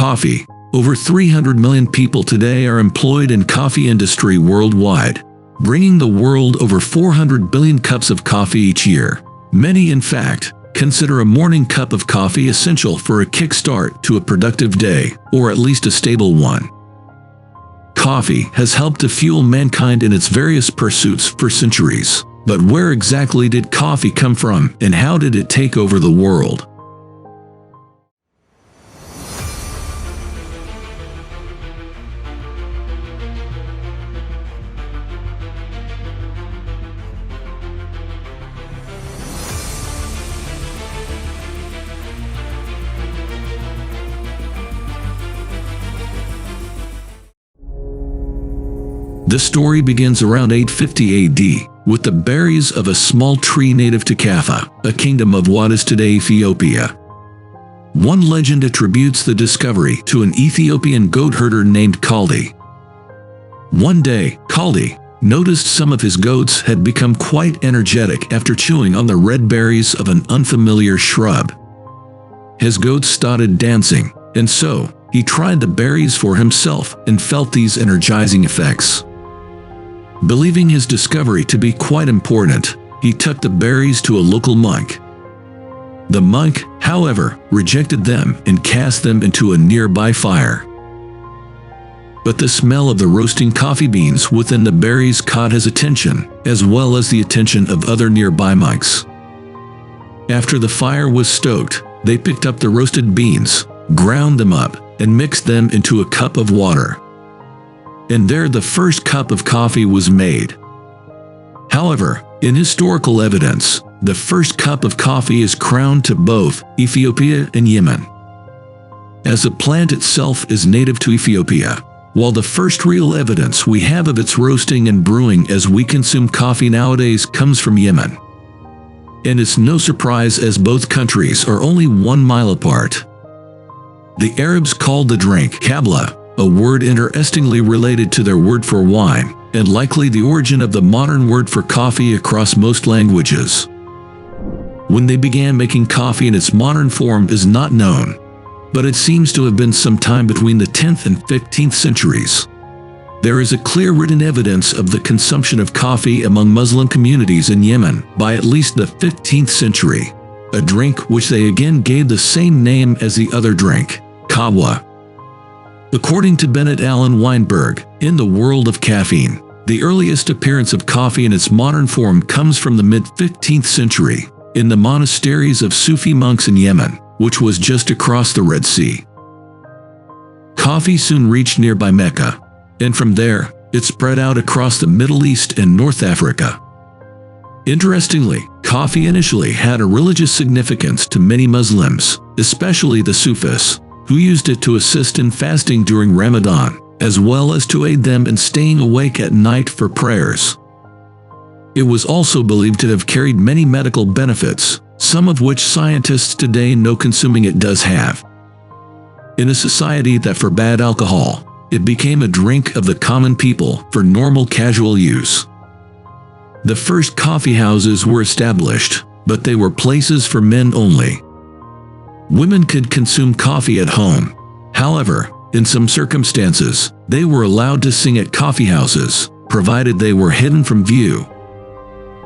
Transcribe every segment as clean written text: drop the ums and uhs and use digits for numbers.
Coffee. Over 300 million people today are employed in coffee industry worldwide, bringing the world over 400 billion cups of coffee each year. Many, in fact, consider a morning cup of coffee essential for a kickstart to a productive day, or at least a stable one. Coffee has helped to fuel mankind in its various pursuits for centuries. But where exactly did coffee come from, and how did it take over the world? The story begins around 850 AD, with the berries of a small tree native to Kaffa, a kingdom of what is today Ethiopia. One legend attributes the discovery to an Ethiopian goat herder named Kaldi. One day, Kaldi noticed some of his goats had become quite energetic after chewing on the red berries of an unfamiliar shrub. His goats started dancing, and so he tried the berries for himself and felt these energizing effects. Believing his discovery to be quite important, he took the berries to a local monk. The monk, however, rejected them and cast them into a nearby fire. But the smell of the roasting coffee beans within the berries caught his attention, as well as the attention of other nearby monks. After the fire was stoked, they picked up the roasted beans, ground them up, and mixed them into a cup of water. And there the first cup of coffee was made. However, in historical evidence, the first cup of coffee is crowned to both Ethiopia and Yemen, as the plant itself is native to Ethiopia, while the first real evidence we have of its roasting and brewing as we consume coffee nowadays comes from Yemen. And it's no surprise as both countries are only 1 mile apart. The Arabs called the drink kabla, a word interestingly related to their word for wine, and likely the origin of the modern word for coffee across most languages. When they began making coffee in its modern form is not known, but it seems to have been sometime between the 10th and 15th centuries. There is a clear written evidence of the consumption of coffee among Muslim communities in Yemen by at least the 15th century, a drink which they again gave the same name as the other drink, kahwa. According to Bennett Allen Weinberg, in The World of Caffeine, the earliest appearance of coffee in its modern form comes from the mid-15th century, in the monasteries of Sufi monks in Yemen, which was just across the Red Sea. Coffee soon reached nearby Mecca, and from there, it spread out across the Middle East and North Africa. Interestingly, coffee initially had a religious significance to many Muslims, especially the Sufis, who used it to assist in fasting during Ramadan, as well as to aid them in staying awake at night for prayers. It was also believed to have carried many medical benefits, some of which scientists today know consuming it does have. In a society that forbade alcohol, it became a drink of the common people for normal casual use. The first coffee houses were established, but they were places for men only. Women could consume coffee at home. However, in some circumstances, they were allowed to sing at coffee houses, provided they were hidden from view.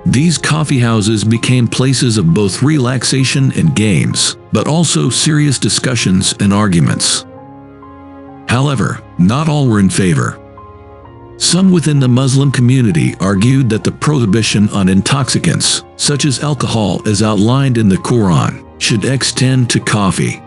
These coffee houses became places of both relaxation and games, but also serious discussions and arguments. However, not all were in favor. Some within the Muslim community argued that the prohibition on intoxicants, such as alcohol as outlined in the Quran, should extend to coffee.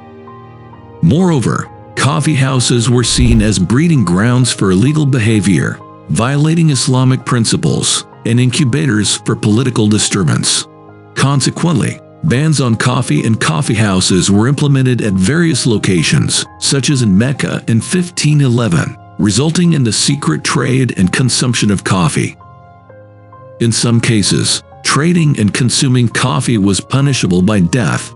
Moreover, coffee houses were seen as breeding grounds for illegal behavior, violating Islamic principles, and incubators for political disturbance. Consequently, bans on coffee and coffee houses were implemented at various locations, such as in Mecca in 1511, resulting in the secret trade and consumption of coffee. In some cases, trading and consuming coffee was punishable by death.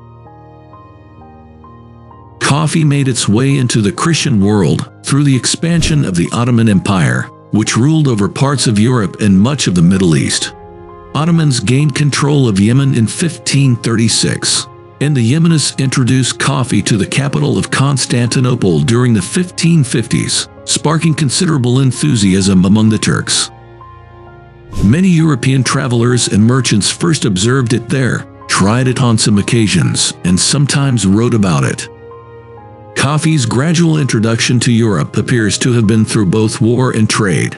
Coffee made its way into the Christian world through the expansion of the Ottoman Empire, which ruled over parts of Europe and much of the Middle East. Ottomans gained control of Yemen in 1536, and the Yemenists introduced coffee to the capital of Constantinople during the 1550s, sparking considerable enthusiasm among the Turks. Many European travelers and merchants first observed it there, tried it on some occasions, and sometimes wrote about it. Coffee's gradual introduction to Europe appears to have been through both war and trade.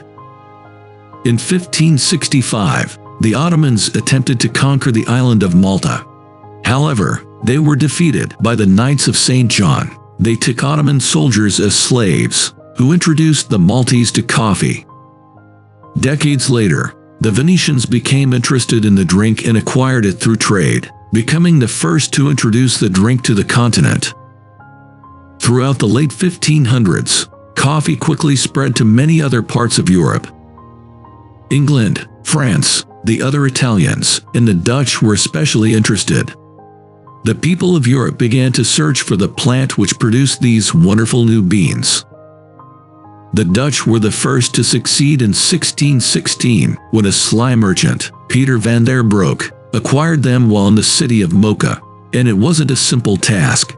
In 1565, the Ottomans attempted to conquer the island of Malta. However, they were defeated by the Knights of St. John. They took Ottoman soldiers as slaves, who introduced the Maltese to coffee. Decades later, the Venetians became interested in the drink and acquired it through trade, becoming the first to introduce the drink to the continent. Throughout the late 1500s, coffee quickly spread to many other parts of Europe. England, France, the other Italians, and the Dutch were especially interested. The people of Europe began to search for the plant which produced these wonderful new beans. The Dutch were the first to succeed in 1616 when a sly merchant, Peter van der Broek, acquired them while in the city of Mocha, and it wasn't a simple task.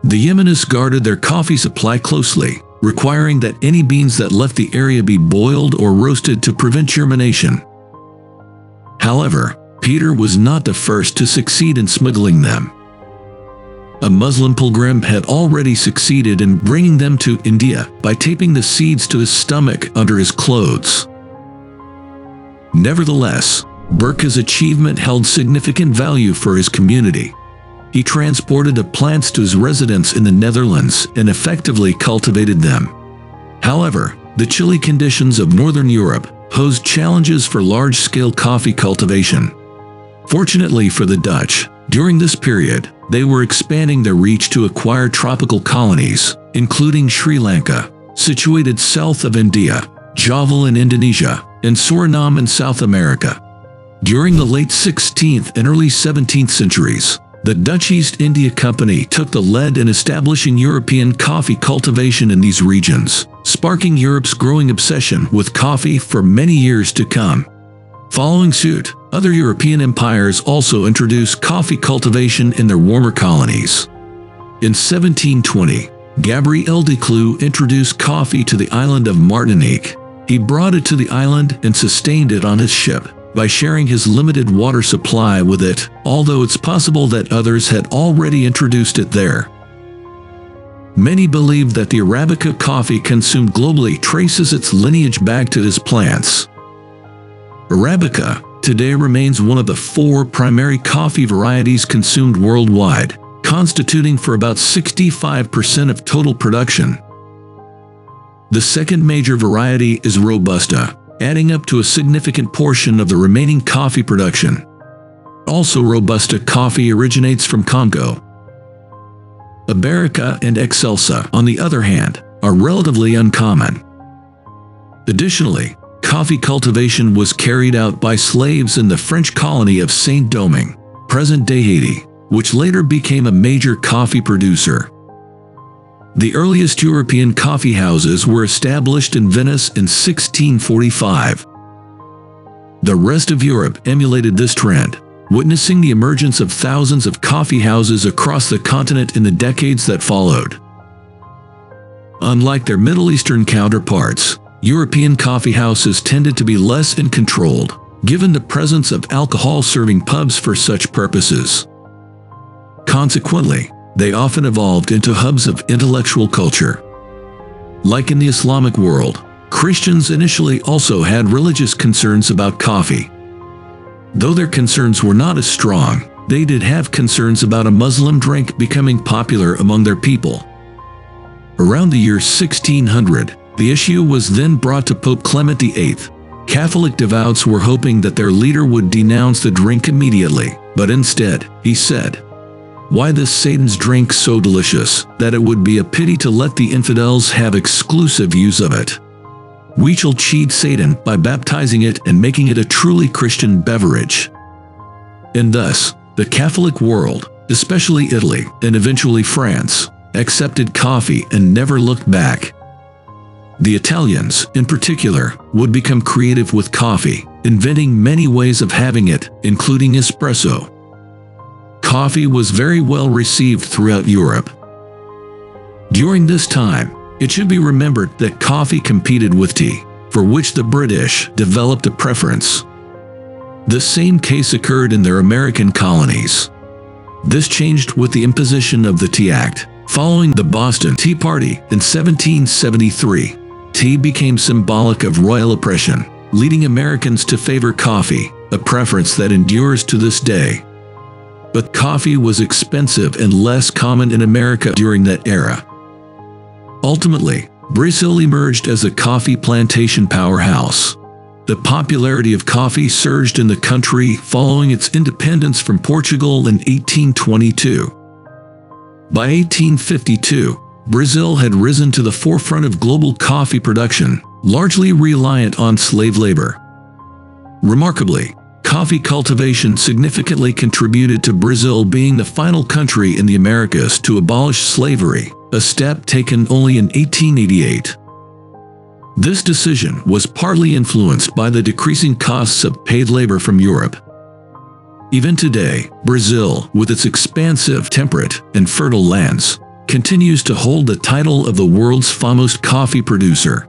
The Yemenists guarded their coffee supply closely, requiring that any beans that left the area be boiled or roasted to prevent germination. However, Peter was not the first to succeed in smuggling them. A Muslim pilgrim had already succeeded in bringing them to India by taping the seeds to his stomach under his clothes. Nevertheless, Burke's achievement held significant value for his community. He transported the plants to his residence in the Netherlands and effectively cultivated them. However, the chilly conditions of northern Europe posed challenges for large-scale coffee cultivation. Fortunately for the Dutch, during this period, they were expanding their reach to acquire tropical colonies, including Sri Lanka, situated south of India, Java in Indonesia, and Suriname in South America. During the late 16th and early 17th centuries, the Dutch East India Company took the lead in establishing European coffee cultivation in these regions, sparking Europe's growing obsession with coffee for many years to come. Following suit, other European empires also introduced coffee cultivation in their warmer colonies. In 1720, Gabriel de Clou introduced coffee to the island of Martinique. He brought it to the island and sustained it on his ship by sharing his limited water supply with it, although it's possible that others had already introduced it there. Many believe that the Arabica coffee consumed globally traces its lineage back to these plants. Arabica today remains one of the 4 primary coffee varieties consumed worldwide, constituting for about 65% of total production. The second major variety is Robusta, adding up to a significant portion of the remaining coffee production. Also, Robusta coffee originates from Congo. Arabica and Excelsa, on the other hand, are relatively uncommon. Additionally, coffee cultivation was carried out by slaves in the French colony of Saint-Domingue, present-day Haiti, which later became a major coffee producer. The earliest European coffee houses were established in Venice in 1645. The rest of Europe emulated this trend, witnessing the emergence of thousands of coffee houses across the continent in the decades that followed. Unlike their Middle Eastern counterparts, European coffee houses tended to be less controlled, given the presence of alcohol-serving pubs for such purposes. Consequently, they often evolved into hubs of intellectual culture. Like in the Islamic world, Christians initially also had religious concerns about coffee. Though their concerns were not as strong, they did have concerns about a Muslim drink becoming popular among their people. Around the year 1600, the issue was then brought to Pope Clement VIII. Catholic devout were hoping that their leader would denounce the drink immediately, but instead, he said, "Why this Satan's drink so delicious, that it would be a pity to let the infidels have exclusive use of it. We shall cheat Satan by baptizing it and making it a truly Christian beverage." And thus, the Catholic world, especially Italy and eventually France, accepted coffee and never looked back. The Italians, in particular, would become creative with coffee, inventing many ways of having it, including espresso. coffee was very well received throughout Europe. During this time, it should be remembered that coffee competed with tea, for which the British developed a preference. The same case occurred in their American colonies. This changed with the imposition of the Tea Act. Following the Boston Tea Party in 1773, tea became symbolic of royal oppression, leading Americans to favor coffee, a preference that endures to this day. But coffee was expensive and less common in America during that era. Ultimately, Brazil emerged as a coffee plantation powerhouse. The popularity of coffee surged in the country following its independence from Portugal in 1822. By 1852, Brazil had risen to the forefront of global coffee production, largely reliant on slave labor. Remarkably, coffee cultivation significantly contributed to Brazil being the final country in the Americas to abolish slavery, a step taken only in 1888. This decision was partly influenced by the decreasing costs of paid labor from Europe. Even today, Brazil, with its expansive, temperate, and fertile lands, continues to hold the title of the world's foremost coffee producer.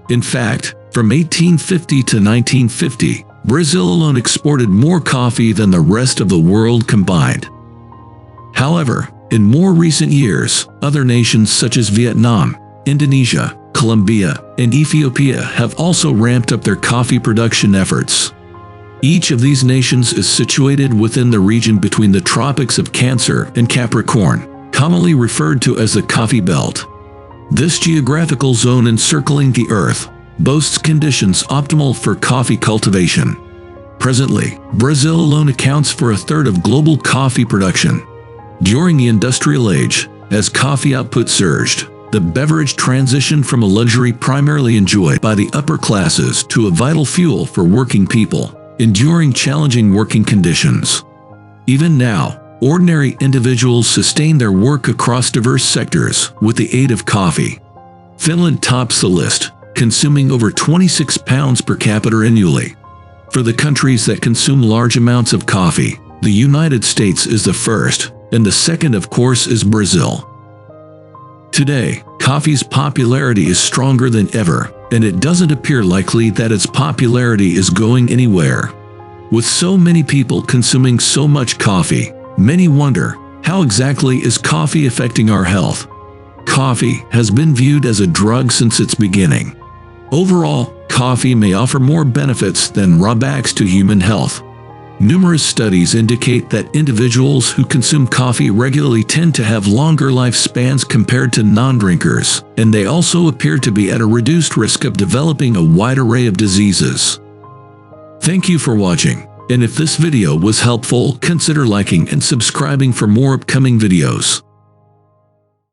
In fact, from 1850 to 1950, Brazil alone exported more coffee than the rest of the world combined. However, in more recent years, other nations such as Vietnam, Indonesia, Colombia, and Ethiopia have also ramped up their coffee production efforts. Each of these nations is situated within the region between the tropics of Cancer and Capricorn, commonly referred to as the Coffee Belt. This geographical zone encircling the Earth boasts conditions optimal for coffee cultivation. Presently, Brazil alone accounts for a third of global coffee production. During the industrial age, as coffee output surged, the beverage transitioned from a luxury primarily enjoyed by the upper classes to a vital fuel for working people, enduring challenging working conditions. Even now, ordinary individuals sustain their work across diverse sectors with the aid of coffee. Finland tops the list, consuming over 26 pounds per capita annually. For the countries that consume large amounts of coffee, the United States is the first, and the second, of course, is Brazil. Today, coffee's popularity is stronger than ever, and it doesn't appear likely that its popularity is going anywhere. With so many people consuming so much coffee, many wonder, how exactly is coffee affecting our health? Coffee has been viewed as a drug since its beginning. Overall, coffee may offer more benefits than drawbacks to human health. Numerous studies indicate that individuals who consume coffee regularly tend to have longer lifespans compared to non-drinkers, and they also appear to be at a reduced risk of developing a wide array of diseases. Thank you for watching, and if this video was helpful, consider liking and subscribing for more upcoming videos.